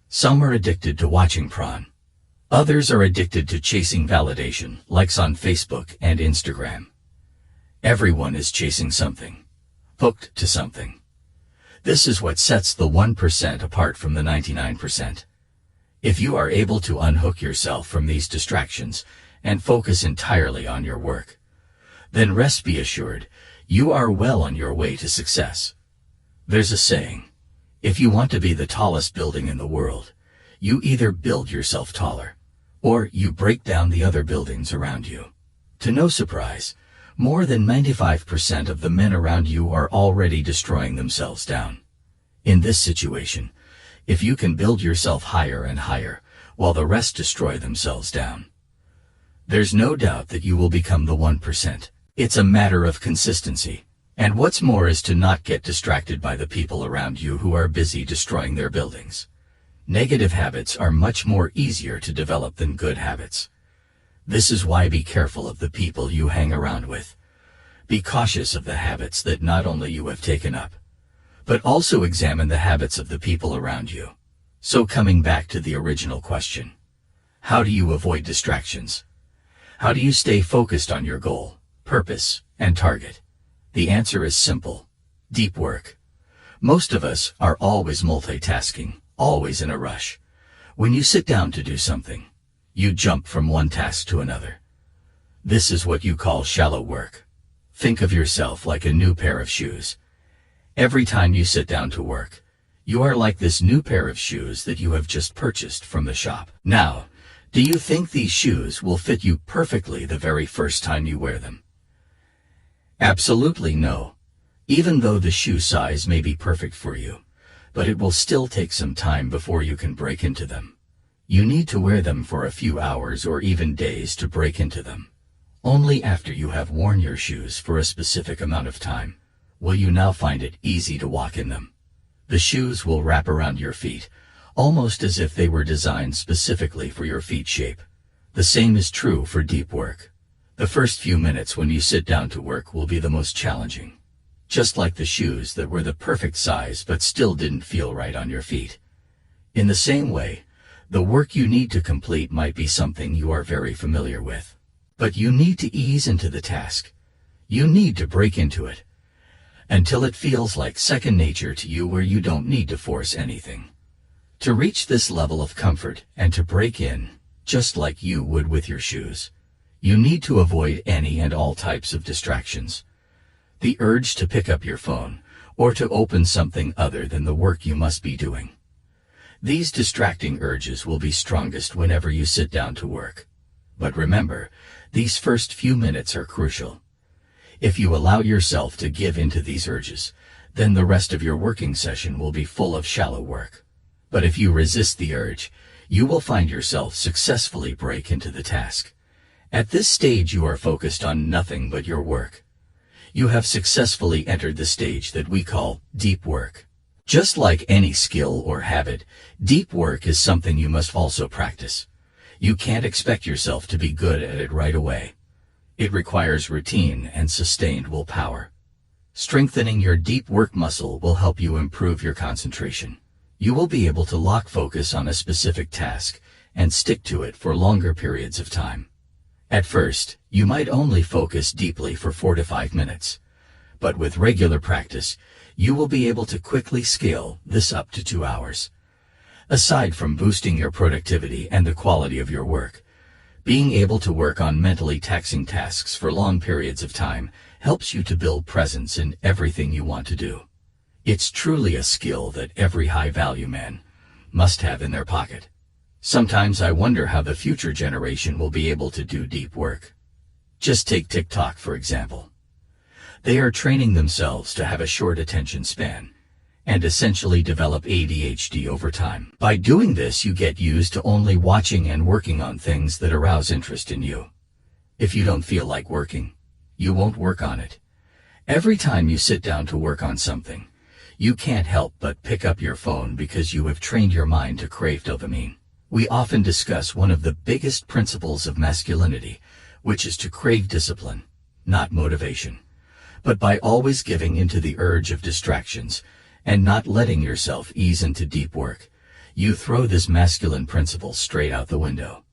Some are addicted to watching porn. Others are addicted to chasing validation, likes on Facebook and Instagram. Everyone is chasing something, hooked to something. This is what sets the 1% apart from the 99%. If you are able to unhook yourself from these distractions and focus entirely on your work, then rest be assured, you are well on your way to success. There's a saying, if you want to be the tallest building in the world, you either build yourself taller, or you break down the other buildings around you. To no surprise, more than 95% of the men around you are already destroying themselves down. In this situation, if you can build yourself higher and higher, while the rest destroy themselves down, there's no doubt that you will become the 1%. It's a matter of consistency. And what's more is to not get distracted by the people around you who are busy destroying their buildings. Negative habits are much more easier to develop than good habits. This is why be careful of the people you hang around with. Be cautious of the habits that not only you have taken up, but also examine the habits of the people around you. So coming back to the original question, how do you avoid distractions? How do you stay focused on your goal, purpose, and target? The answer is simple: deep work. Most of us are always multitasking, always in a rush. When you sit down to do something, you jump from one task to another. This is what you call shallow work. Think of yourself like a new pair of shoes. Every time you sit down to work, you are like this new pair of shoes that you have just purchased from the shop. Now, do you think these shoes will fit you perfectly the very first time you wear them? Absolutely no. Even though the shoe size may be perfect for you, but it will still take some time before you can break into them. You need to wear them for a few hours or even days to break into them. Only after you have worn your shoes for a specific amount of time will you now find it easy to walk in them. The shoes will wrap around your feet, almost as if they were designed specifically for your feet shape. The same is true for deep work. The first few minutes when you sit down to work will be the most challenging. Just like the shoes that were the perfect size but still didn't feel right on your feet. In the same way, the work you need to complete might be something you are very familiar with. But you need to ease into the task. You need to break into it, until it feels like second nature to you, where you don't need to force anything. To reach this level of comfort and to break in, just like you would with your shoes, you need to avoid any and all types of distractions. The urge to pick up your phone or to open something other than the work you must be doing. These distracting urges will be strongest whenever you sit down to work. But remember, these first few minutes are crucial. If you allow yourself to give into these urges, then the rest of your working session will be full of shallow work. But if you resist the urge, you will find yourself successfully break into the task. At this stage, you are focused on nothing but your work. You have successfully entered the stage that we call deep work. Just like any skill or habit, deep work is something you must also practice. You can't expect yourself to be good at it right away. It requires routine and sustained willpower. Strengthening your deep work muscle will help you improve your concentration. You will be able to lock focus on a specific task and stick to it for longer periods of time. At first, you might only focus deeply for 4 to 5 minutes, but with regular practice, you will be able to quickly scale this up to 2 hours. Aside from boosting your productivity and the quality of your work, being able to work on mentally taxing tasks for long periods of time helps you to build presence in everything you want to do. It's truly a skill that every high-value man must have in their pocket. Sometimes I wonder how the future generation will be able to do deep work. Just take TikTok, for example. They are training themselves to have a short attention span and essentially develop ADHD over time. By doing this, you get used to only watching and working on things that arouse interest in you. If you don't feel like working, you won't work on it. Every time you sit down to work on something, you can't help but pick up your phone because you have trained your mind to crave dopamine. We often discuss one of the biggest principles of masculinity, which is to crave discipline, not motivation. But by always giving into the urge of distractions and not letting yourself ease into deep work, You throw this masculine principle straight out the window.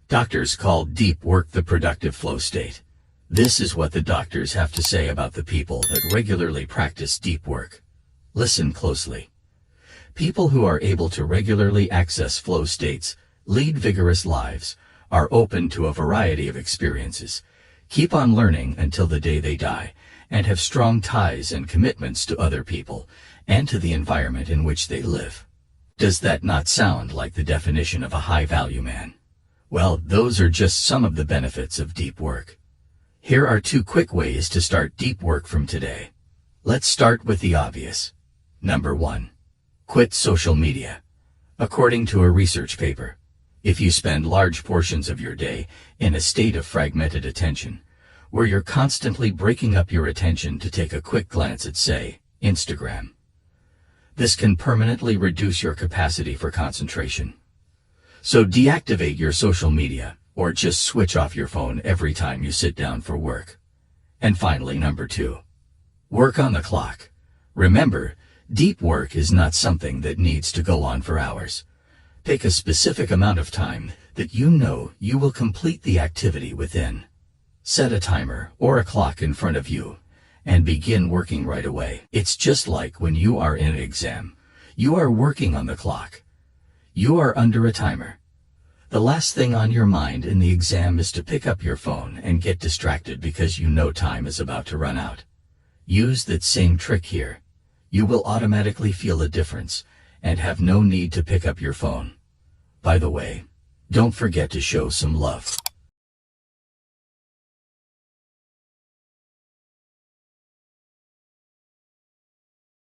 Doctors call deep work the productive flow state. This is what the doctors have to say about the people that regularly practice deep work. Listen closely. People who are able to regularly access flow states, lead vigorous lives, are open to a variety of experiences, keep on learning until the day they die, and have strong ties and commitments to other people and to the environment in which they live. Does that not sound like the definition of a high-value man? Well, those are just some of the benefits of deep work. Here are 2 quick ways to start deep work from today. Let's start with the obvious. Number 1. Quit social media. According to a research paper, if you spend large portions of your day in a state of fragmented attention, where you're constantly breaking up your attention to take a quick glance at, say, Instagram, this can permanently reduce your capacity for concentration. So deactivate your social media, or just switch off your phone every time you sit down for work. And finally, number 2. Work on the clock. Remember, deep work is not something that needs to go on for hours. Pick a specific amount of time that you know you will complete the activity within. Set a timer or a clock in front of you and begin working right away. It's just like when you are in an exam. You are working on the clock. You are under a timer. The last thing on your mind in the exam is to pick up your phone and get distracted because you know time is about to run out. Use that same trick here. You will automatically feel a difference and have no need to pick up your phone. By the way, don't forget to show some love.